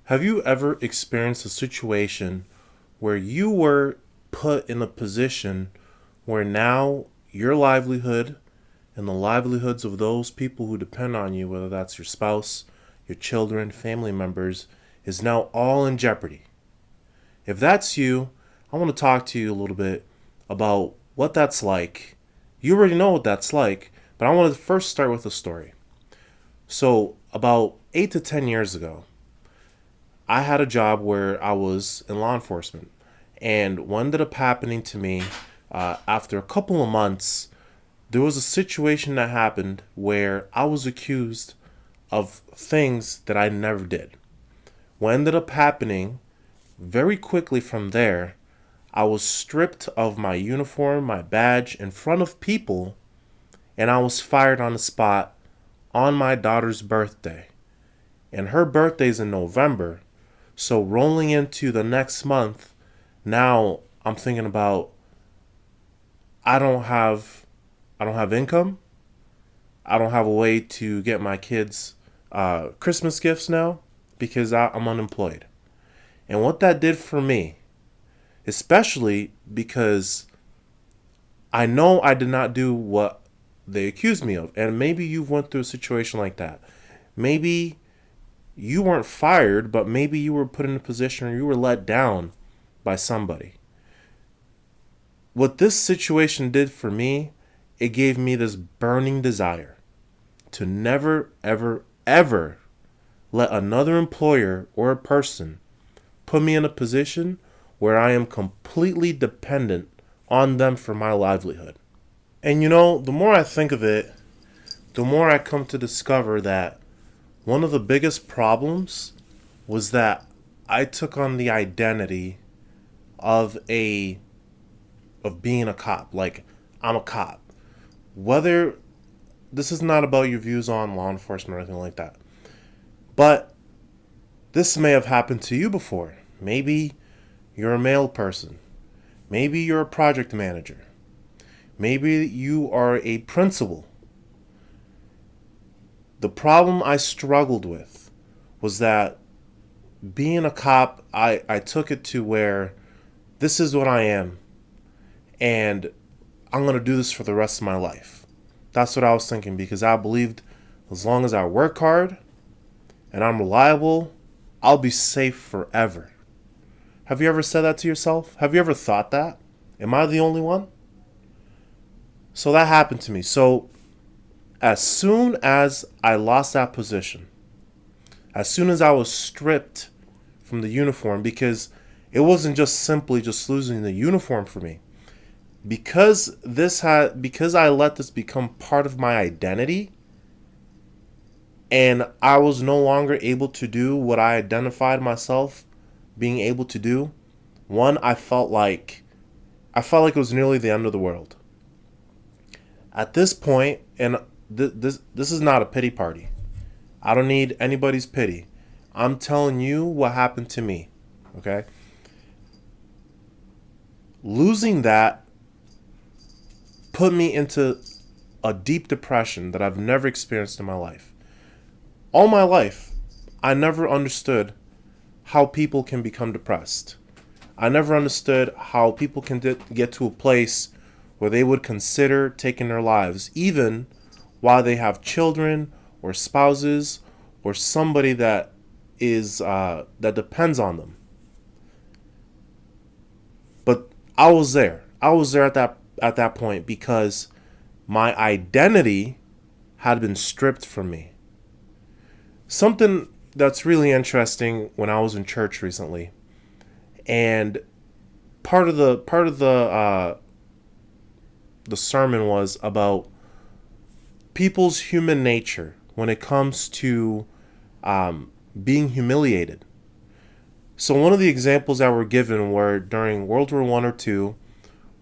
Have you ever experienced a situation where you were put in a position where now your livelihood and the livelihoods of those people who depend on you, whether that's your spouse, your children, family members, is now all in jeopardy? If that's you, I want to talk to you a little bit about what that's like. You already know what that's like, but I want to first start with a story. So, about 8 to 10 years ago, I had a job where I was in law enforcement. And what ended up happening to me after a couple of months, there was a situation that happened where I was accused of things that I never did. What ended up happening very quickly from there, I was stripped of my uniform, my badge in front of people, and I was fired on the spot on my daughter's birthday. And her birthday's in November. So rolling into the next month, now I'm thinking about I don't have I don't have income. I don't have a way to get my kids Christmas gifts now because I'm unemployed. And what that did for me, especially because I know I did not do what they accused me of. And maybe you've went through a situation like that. Maybe you weren't fired, but maybe you were put in a position or you were let down by somebody. What this situation did for me, it gave me this burning desire to never, ever, ever let another employer or a person put me in a position where I am completely dependent on them for my livelihood. And the more I think of it, the more I come to discover that one of the biggest problems was that I took on the identity of being a cop. Like, I'm a cop. Whether this is not about your views on law enforcement or anything like that, but this may have happened to you before. Maybe you're a male person. Maybe you're a project manager. Maybe you are a principal. The problem I struggled with was that being a cop, I took it to where this is what I am, and I'm going to do this for the rest of my life. That's what I was thinking because I believed as long as I work hard and I'm reliable, I'll be safe forever. Have you ever said that to yourself? Have you ever thought that? Am I the only one? So that happened to me. So as soon as I lost that position, as soon as I was stripped from the uniform, because it wasn't just simply just losing the uniform for me. Because I let this become part of my identity, and I was no longer able to do what I identified myself being able to do. One, I felt like it was nearly the end of the world. At this point, and this is not a pity party. I don't need anybody's pity. I'm telling you what happened to me. Okay? Losing that put me into a deep depression that I've never experienced in my life. All my life, I never understood how people can become depressed. I never understood how people can get to a place where they would consider taking their lives, even while they have children or spouses or somebody that that depends on them. But I was there. I was there at that point because my identity had been stripped from me. Something that's really interesting when I was in church recently, and part of the sermon was about people's human nature when it comes to being humiliated. So one of the examples that were given were during World War One or Two,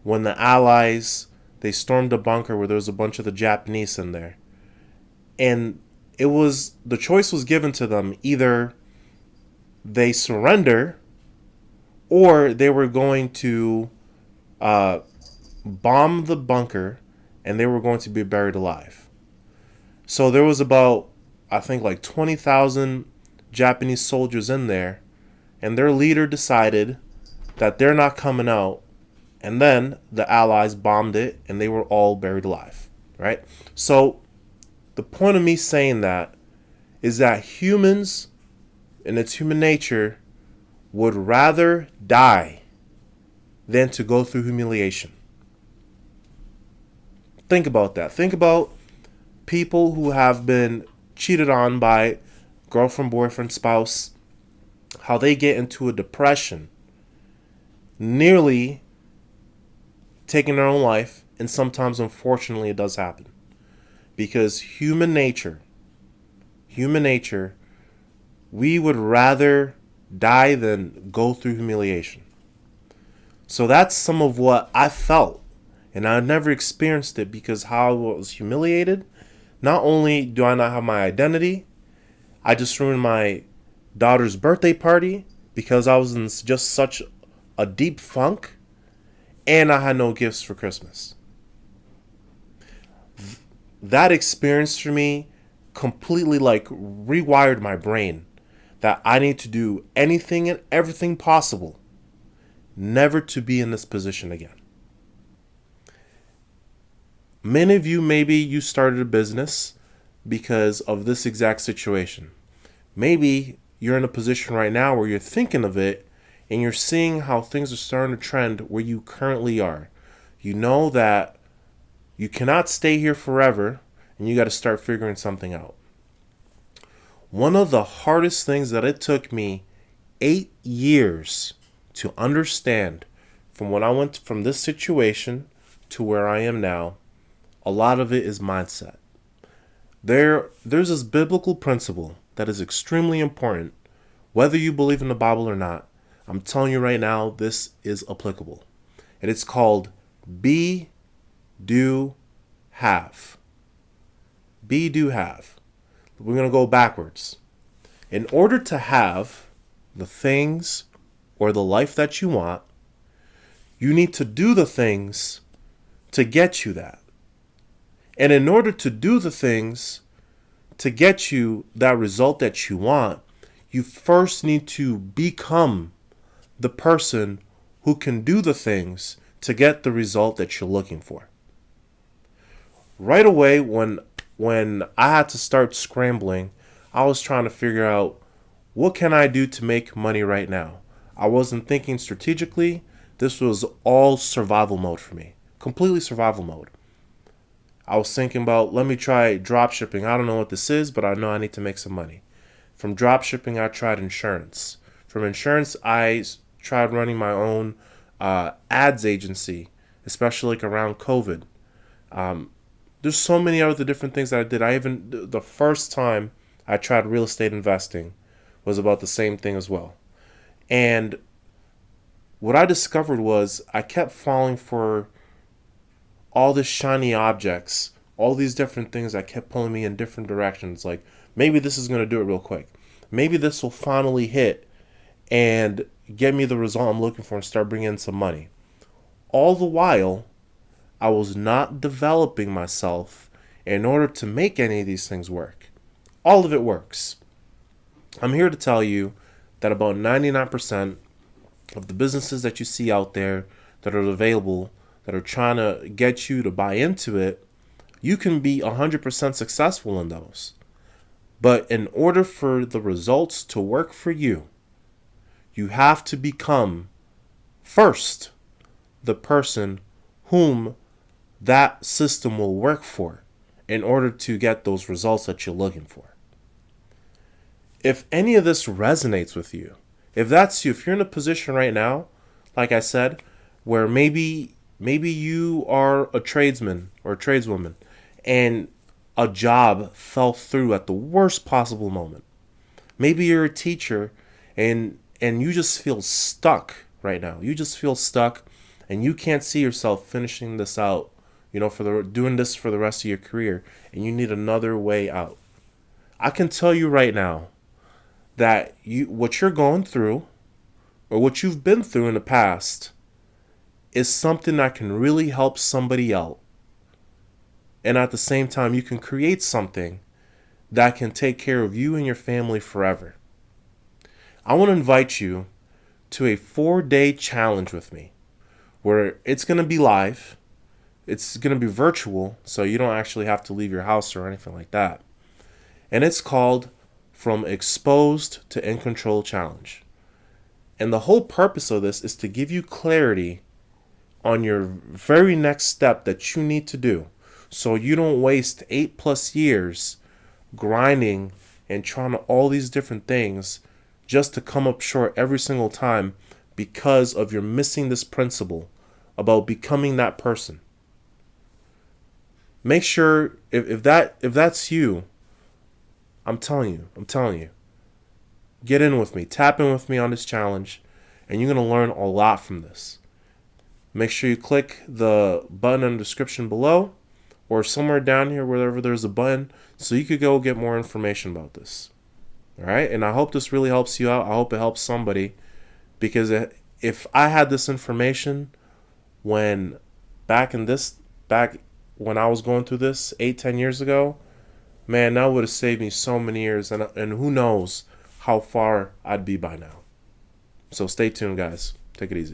when the Allies they stormed a bunker where there was a bunch of the Japanese in there, and the choice was given to them: either they surrender or they were going to bomb the bunker and they were going to be buried alive. So there was about, I think, like 20,000 Japanese soldiers in there, and their leader decided that they're not coming out, and then the Allies bombed it, and they were all buried alive, right? So the point of me saying that is that humans, and it's human nature, would rather die than to go through humiliation. Think about that. Think about people who have been cheated on by girlfriend, boyfriend, spouse, how they get into a depression, nearly taking their own life, and sometimes, unfortunately, it does happen. Because human nature, we would rather die than go through humiliation. So that's some of what I felt. And I never experienced it because how I was humiliated. Not only do I not have my identity, I just ruined my daughter's birthday party because I was in just such a deep funk, and I had no gifts for Christmas. That experience for me completely rewired my brain that I need to do anything and everything possible never to be in this position again. Many of you, maybe you started a business because of this exact situation. Maybe you're in a position right now where you're thinking of it and you're seeing how things are starting to trend where you currently are. You know that you cannot stay here forever and you got to start figuring something out. One of the hardest things that it took me 8 years to understand from when I went from this situation to where I am now, a lot of it is mindset. There's this biblical principle that is extremely important, whether you believe in the Bible or not. I'm telling you right now, this is applicable. And it's called be, do, have. Be, do, have. We're going to go backwards. In order to have the things or the life that you want, you need to do the things to get you that. And in order to do the things to get you that result that you want, you first need to become the person who can do the things to get the result that you're looking for. Right away, when I had to start scrambling, I was trying to figure out what can I do to make money right now. I wasn't thinking strategically. This was all survival mode for me. Completely survival mode. I was thinking about, let me try drop shipping. I don't know what this is, but I know I need to make some money. From drop shipping, I tried insurance. From insurance, I tried running my own ads agency, especially around COVID. There's so many other different things that I did. The first time I tried real estate investing was about the same thing as well. And what I discovered was I kept falling for all these shiny objects, all these different things that kept pulling me in different directions. Like, maybe this is going to do it real quick. Maybe this will finally hit and get me the result I'm looking for and start bringing in some money. All the while, I was not developing myself in order to make any of these things work. All of it works. I'm here to tell you that about 99% of the businesses that you see out there that are available, that are trying to get you to buy into it, you can be 100% successful in those. But in order for the results to work for you, you have to become first the person whom that system will work for in order to get those results that you're looking for. If any of this resonates with you, if that's you, if you're in a position right now, like I said, where maybe you are a tradesman or a tradeswoman and a job fell through at the worst possible moment. Maybe you're a teacher and you just feel stuck right now. You just feel stuck and you can't see yourself finishing this out, doing this for the rest of your career, and you need another way out. I can tell you right now that what you're going through or what you've been through in the past is something that can really help somebody out. And at the same time, you can create something that can take care of you and your family forever. I want to invite you to a 4-day challenge with me where it's going to be live. It's going to be virtual, so you don't actually have to leave your house or anything like that. And it's called From Exposed to In Control Challenge. And the whole purpose of this is to give you clarity on your very next step that you need to do, so you don't waste 8+ years grinding and trying to all these different things just to come up short every single time because of you're missing this principle about becoming that person. Make sure if that's you, I'm telling you, get in with me, tap in with me on this challenge, and you're gonna learn a lot from this. Make sure you click the button in the description below or somewhere down here wherever there's a button so you could go get more information about this. All right? And I hope this really helps you out. I hope it helps somebody, because if I had this information when back when I was going through this 8-10 years ago, man, that would have saved me so many years, and who knows how far I'd be by now. So stay tuned, guys. Take it easy.